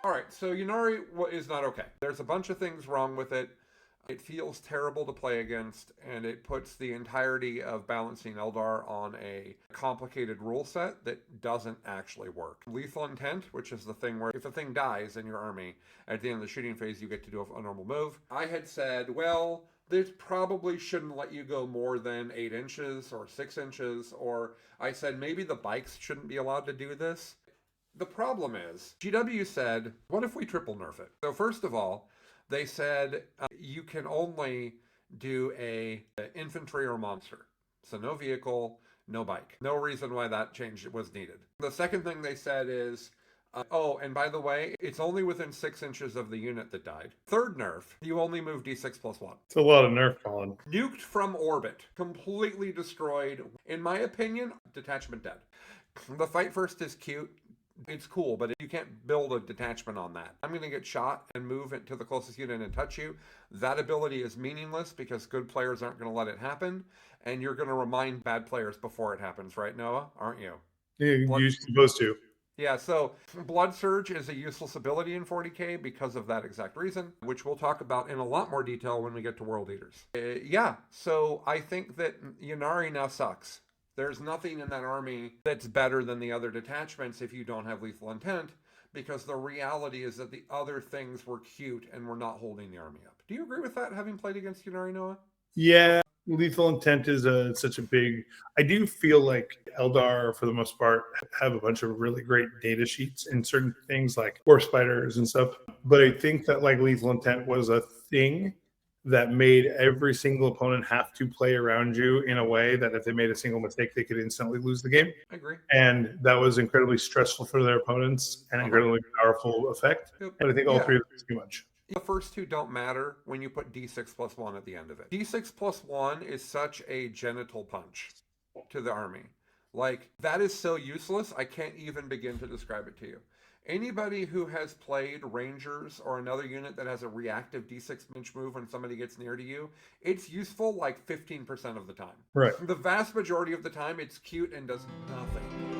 All right, so Ynarri is not okay. There's a bunch of things wrong with it. It feels terrible to play against, and it puts the entirety of balancing Eldar on a complicated rule set that doesn't actually work. Lethal intent, which is the thing where if a thing dies in your army, at the end of the shooting phase, you get to do a normal move. I had said, well, this probably shouldn't let you go more than 8 inches or 6 inches, or I said maybe the bikes shouldn't be allowed to do this. The problem is, GW said, what if we triple nerf it? So first of all, they said you can only do a infantry or monster. So no vehicle, no bike. No reason why that change was needed. The second thing they said is, oh, and by the way, it's only within 6 inches of the unit that died. Third nerf, you only move d6 plus 1. It's a lot of nerf, Colin. Nuked from orbit. Completely destroyed. In my opinion, detachment dead. The fight first is cute. It's cool, but you can't build a detachment on that. I'm going to get shot and move it to the closest unit and touch you. That ability is meaningless because good players aren't going to let it happen, and you're going to remind bad players before it happens, right, Noah? Aren't you? You're supposed to. Yeah, so Blood Surge is a useless ability in 40k because of that exact reason, which we'll talk about in a lot more detail when we get to World Eaters. Yeah, so I think that Ynarri now sucks. There's nothing in that army that's better than the other detachments if you don't have lethal intent, because the reality is that the other things were cute and were not holding the army up. Do you agree with that, having played against Ynarri, Noah? Yeah, lethal intent is such a big. I do feel like Eldar, for the most part, have a bunch of really great data sheets in certain things like force spiders and stuff. But I think that like lethal intent was a thing that made every single opponent have to play around you in a way that if they made a single mistake, they could instantly lose the game. I agree. And that was incredibly stressful for their opponents and incredibly powerful effect. Yep. But I think all three of them is too much. The first two don't matter when you put d6 plus 1 at the end of it. d6 plus 1 is such a genital punch to the army. Like, that is so useless, I can't even begin to describe it to you. Anybody who has played Rangers or another unit that has a reactive d6 inch move when somebody gets near to you, it's useful like 15% of the time. Right. The vast majority of the time, it's cute and does nothing.